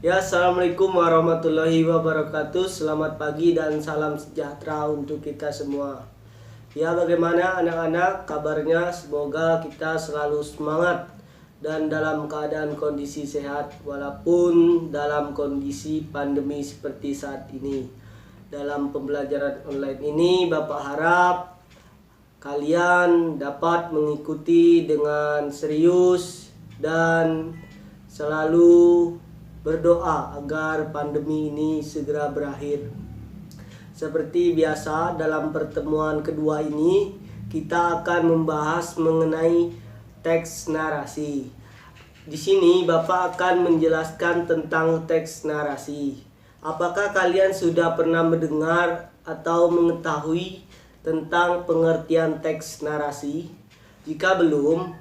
Ya, Assalamualaikum warahmatullahi wabarakatuh. Selamat pagi dan salam sejahtera untuk kita semua. Ya, bagaimana anak-anak kabarnya? Semoga kita selalu semangat dan dalam keadaan kondisi sehat walaupun dalam kondisi pandemi seperti saat ini. Dalam pembelajaran online ini, Bapak harap kalian dapat mengikuti dengan serius dan selalu berdoa agar pandemi ini segera berakhir. Seperti biasa, dalam pertemuan kedua ini kita akan membahas mengenai teks narasi. Di sini Bapak akan menjelaskan tentang teks narasi. Apakah kalian sudah pernah mendengar atau mengetahui tentang pengertian teks narasi? Jika belum,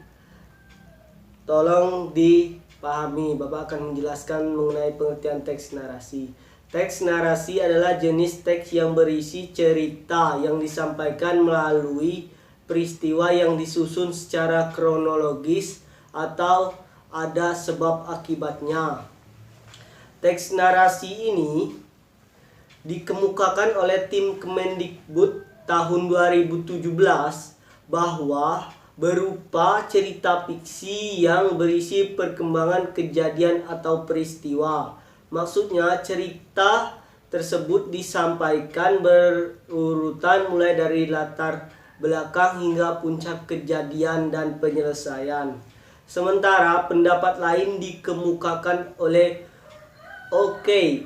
tolong dipahami. Bapak akan menjelaskan mengenai pengertian teks narasi. Teks narasi adalah jenis teks yang berisi cerita yang disampaikan melalui peristiwa yang disusun secara kronologis atau ada sebab akibatnya. Teks narasi ini dikemukakan oleh tim Kemendikbud tahun 2017 bahwa berupa cerita fiksi yang berisi perkembangan kejadian atau peristiwa. Maksudnya cerita tersebut disampaikan berurutan mulai dari latar belakang hingga puncak kejadian dan penyelesaian. Sementara pendapat lain dikemukakan oleh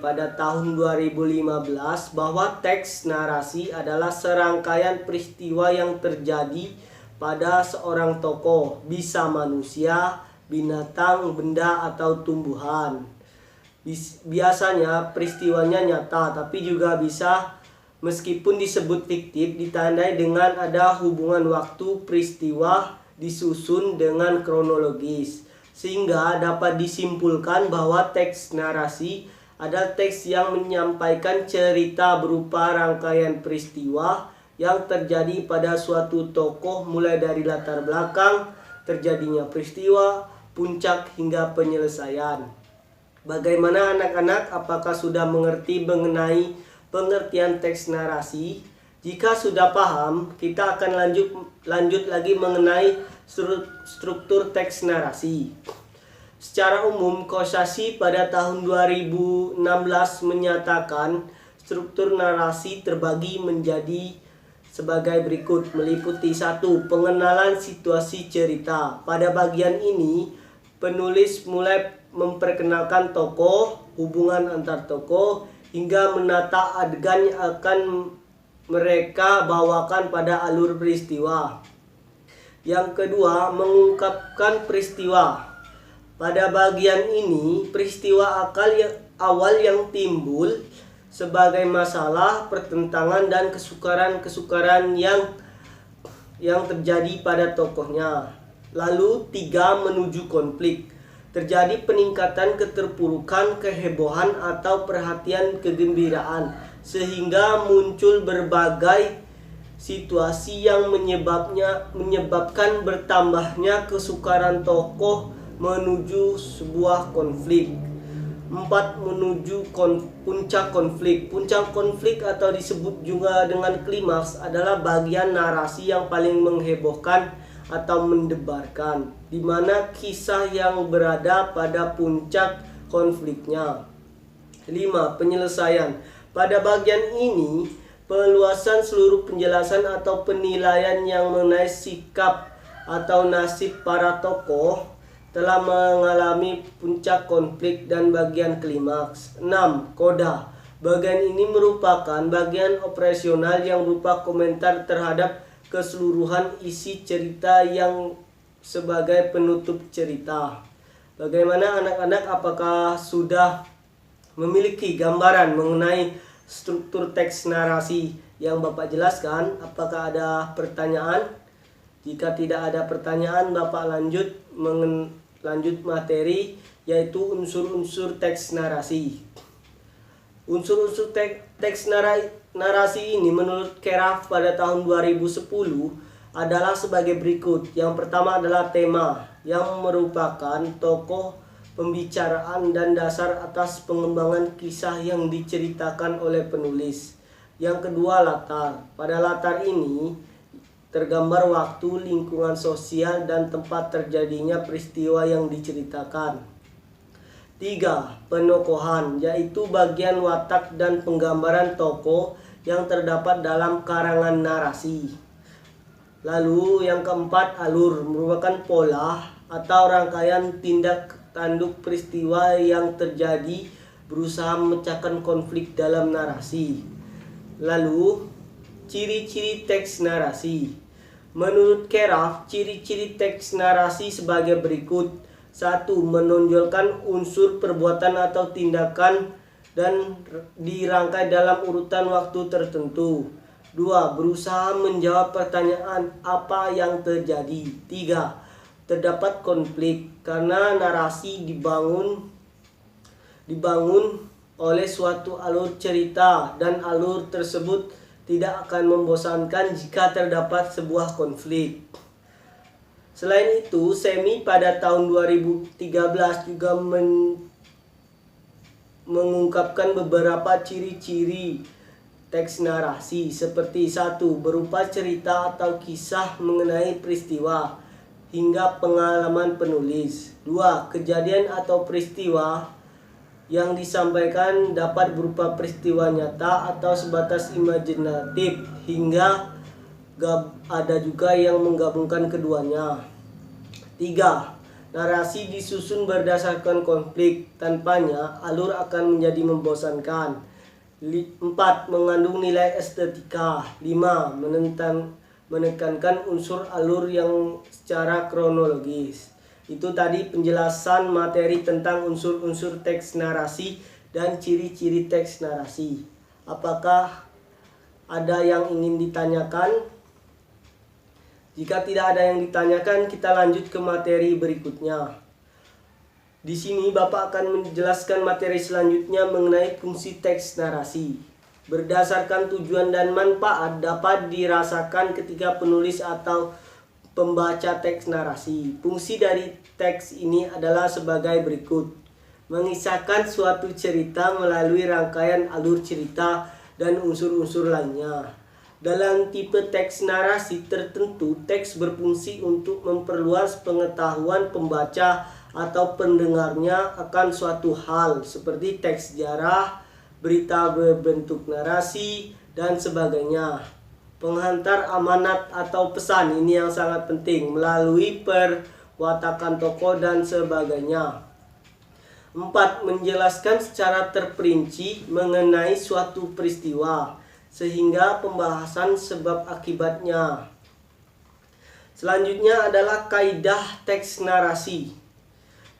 pada tahun 2015 bahwa teks narasi adalah serangkaian peristiwa yang terjadi pada seorang tokoh, bisa manusia, binatang, benda, atau tumbuhan. Biasanya peristiwanya nyata, tapi juga bisa meskipun disebut fiktif ditandai dengan ada hubungan waktu peristiwa disusun dengan kronologis. Sehingga dapat disimpulkan bahwa teks narasi adalah teks yang menyampaikan cerita berupa rangkaian peristiwa yang terjadi pada suatu tokoh mulai dari latar belakang, terjadinya peristiwa, puncak hingga penyelesaian. Bagaimana anak-anak, apakah sudah mengerti mengenai pengertian teks narasi? Jika sudah paham, kita akan lanjut lagi mengenai struktur teks narasi. Secara umum, Kosasi pada tahun 2016 menyatakan struktur narasi terbagi menjadi sebagai berikut, meliputi 1. Pengenalan situasi cerita. Pada bagian ini, penulis mulai memperkenalkan tokoh, hubungan antar tokoh, hingga menata adegan yang akan mereka bawakan pada alur peristiwa. Yang kedua, mengungkapkan peristiwa. Pada bagian ini, peristiwa awal yang timbul sebagai masalah, pertentangan, dan kesukaran yang terjadi pada tokohnya. Lalu 3. Menuju konflik. Terjadi peningkatan keterpurukan, kehebohan, atau perhatian kegembiraan, sehingga muncul berbagai situasi yang menyebabkan bertambahnya kesukaran tokoh menuju sebuah konflik. 4. Menuju puncak konflik. Puncak konflik atau disebut juga dengan klimaks adalah bagian narasi yang paling menghebohkan atau mendebarkan, di mana kisah yang berada pada puncak konfliknya. 5. Penyelesaian. Pada bagian ini, peluasan seluruh penjelasan atau penilaian yang mengenai sikap atau nasib para tokoh telah mengalami puncak konflik dan bagian klimaks. 6. Koda. Bagian ini merupakan bagian operasional yang berupa komentar terhadap keseluruhan isi cerita yang sebagai penutup cerita. Bagaimana anak-anak, apakah sudah memiliki gambaran mengenai struktur teks narasi yang Bapak jelaskan? Apakah ada pertanyaan? Jika tidak ada pertanyaan, Bapak lanjut materi, yaitu unsur-unsur teks narasi. Unsur-unsur teks narasi ini menurut Keraf pada tahun 2010 adalah sebagai berikut. Yang pertama adalah tema, yang merupakan tokoh pembicaraan dan dasar atas pengembangan kisah yang diceritakan oleh penulis. Yang kedua, latar. Pada latar ini tergambar waktu, lingkungan sosial, dan tempat terjadinya peristiwa yang diceritakan. 3. Penokohan, yaitu bagian watak dan penggambaran tokoh yang terdapat dalam karangan narasi. Lalu yang keempat, alur, merupakan pola atau rangkaian tindak tanduk peristiwa yang terjadi berusaha memecahkan konflik dalam narasi. Lalu ciri-ciri teks narasi. Menurut Keraf, ciri-ciri teks narasi sebagai berikut. 1. Menonjolkan unsur perbuatan atau tindakan dan dirangkai dalam urutan waktu tertentu. 2. Berusaha menjawab pertanyaan apa yang terjadi. 3. Terdapat konflik karena narasi dibangun oleh suatu alur cerita dan alur tersebut tidak akan membosankan jika terdapat sebuah konflik. Selain itu, Semi pada tahun 2013 juga mengungkapkan beberapa ciri-ciri teks narasi seperti 1. Berupa cerita atau kisah mengenai peristiwa hingga pengalaman penulis. 2. Kejadian atau peristiwa yang disampaikan dapat berupa peristiwa nyata atau sebatas imajinatif, hingga ada juga yang menggabungkan keduanya. 3. Narasi disusun berdasarkan konflik, tanpanya alur akan menjadi membosankan. 4. Mengandung nilai estetika. 5. Menekankan unsur alur yang secara kronologis. Itu tadi penjelasan materi tentang unsur-unsur teks narasi dan ciri-ciri teks narasi. Apakah ada yang ingin ditanyakan? Jika tidak ada yang ditanyakan, kita lanjut ke materi berikutnya. Di sini Bapak akan menjelaskan materi selanjutnya mengenai fungsi teks narasi. Berdasarkan tujuan dan manfaat dapat dirasakan ketika penulis atau pembaca teks narasi. Fungsi dari teks ini adalah sebagai berikut. Mengisahkan suatu cerita melalui rangkaian alur cerita dan unsur-unsur lainnya. Dalam tipe teks narasi tertentu, teks berfungsi untuk memperluas pengetahuan pembaca atau pendengarnya akan suatu hal, seperti teks sejarah, berita berbentuk narasi, dan sebagainya. Penghantar amanat atau pesan, ini yang sangat penting, melalui perwatakan tokoh dan sebagainya. 4. Menjelaskan secara terperinci mengenai suatu peristiwa, sehingga pembahasan sebab akibatnya. Selanjutnya adalah kaidah teks narasi.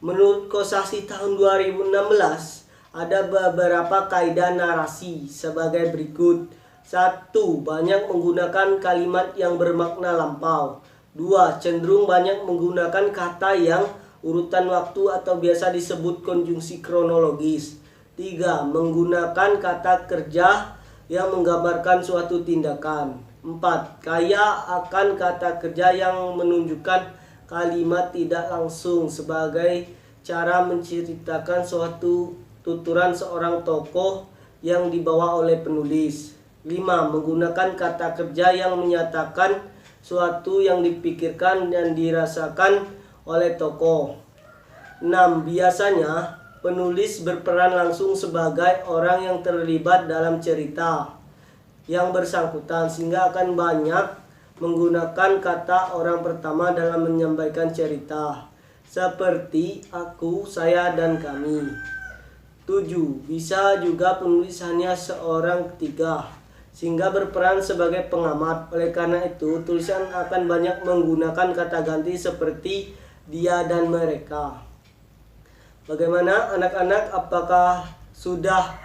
Menurut Kosasih tahun 2016, ada beberapa kaidah narasi sebagai berikut. 1. Banyak menggunakan kalimat yang bermakna lampau. 2. Cenderung banyak menggunakan kata yang urutan waktu atau biasa disebut konjungsi kronologis. 3. Menggunakan kata kerja yang menggambarkan suatu tindakan. 4. Kaya akan kata kerja yang menunjukkan kalimat tidak langsung sebagai cara menceritakan suatu tuturan seorang tokoh yang dibawa oleh penulis. 5. Menggunakan kata kerja yang menyatakan suatu yang dipikirkan dan dirasakan oleh tokoh. 6. Biasanya penulis berperan langsung sebagai orang yang terlibat dalam cerita yang bersangkutan, sehingga akan banyak menggunakan kata orang pertama dalam menyampaikan cerita, seperti aku, saya, dan kami. 7. Bisa juga penulis hanya seorang ketiga, sehingga berperan sebagai pengamat. Oleh karena itu, tulisan akan banyak menggunakan kata ganti seperti dia dan mereka. Bagaimana anak-anak, apakah sudah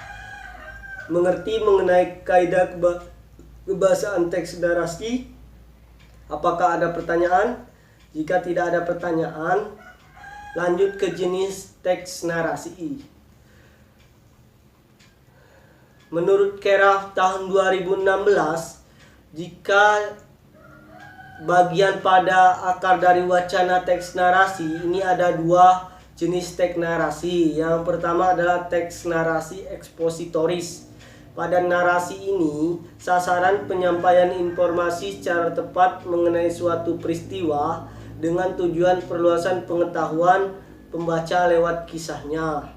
mengerti mengenai kaidah kebahasaan teks narasi? Apakah ada pertanyaan? Jika tidak ada pertanyaan, lanjut ke jenis teks narasi. Menurut Keraf tahun 2016, jika bagian pada akar dari wacana teks narasi ini ada dua jenis teks narasi. Yang pertama adalah teks narasi ekspositoris. Pada narasi ini, sasaran penyampaian informasi secara tepat mengenai suatu peristiwa dengan tujuan perluasan pengetahuan pembaca lewat kisahnya.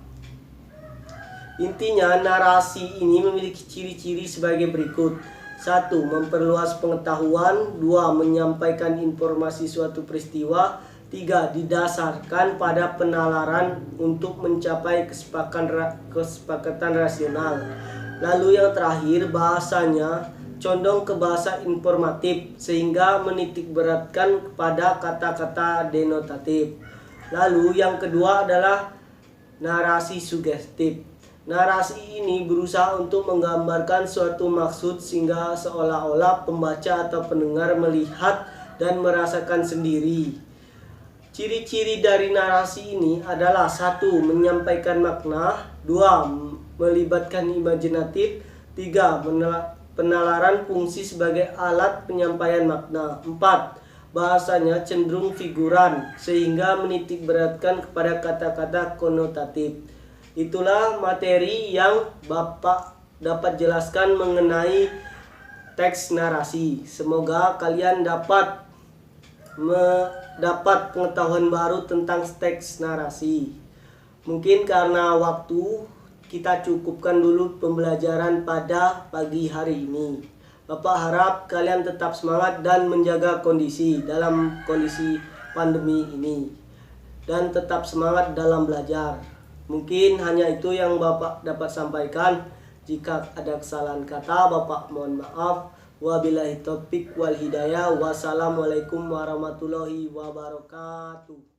Intinya, narasi ini memiliki ciri-ciri sebagai berikut. 1. Memperluas pengetahuan. 2. Menyampaikan informasi suatu peristiwa. 3. Didasarkan pada penalaran untuk mencapai kesepakatan rasional. Lalu yang terakhir, bahasanya condong ke bahasa informatif sehingga menitik beratkan kepada kata-kata denotatif. Lalu yang kedua adalah narasi sugestif. Narasi ini berusaha untuk menggambarkan suatu maksud sehingga seolah-olah pembaca atau pendengar melihat dan merasakan sendiri. Ciri-ciri dari narasi ini adalah 1. Menyampaikan makna. 2. Melibatkan imajinatif. 3. Penalaran fungsi sebagai alat penyampaian makna. 4. Bahasanya cenderung figuran sehingga menitik beratkan kepada kata-kata konotatif. Itulah materi yang Bapak dapat jelaskan mengenai teks narasi. Semoga kalian dapat mendapat pengetahuan baru tentang teks narasi. Mungkin karena waktu, kita cukupkan dulu pembelajaran pada pagi hari ini. Bapak harap kalian tetap semangat dan menjaga kondisi dalam kondisi pandemi ini. Dan tetap semangat dalam belajar. Mungkin hanya itu yang Bapak dapat sampaikan. Jika ada kesalahan kata, Bapak mohon maaf. Wabillahi taufiq wal hidayah. Wassalamualaikum warahmatullahi wabarakatuh.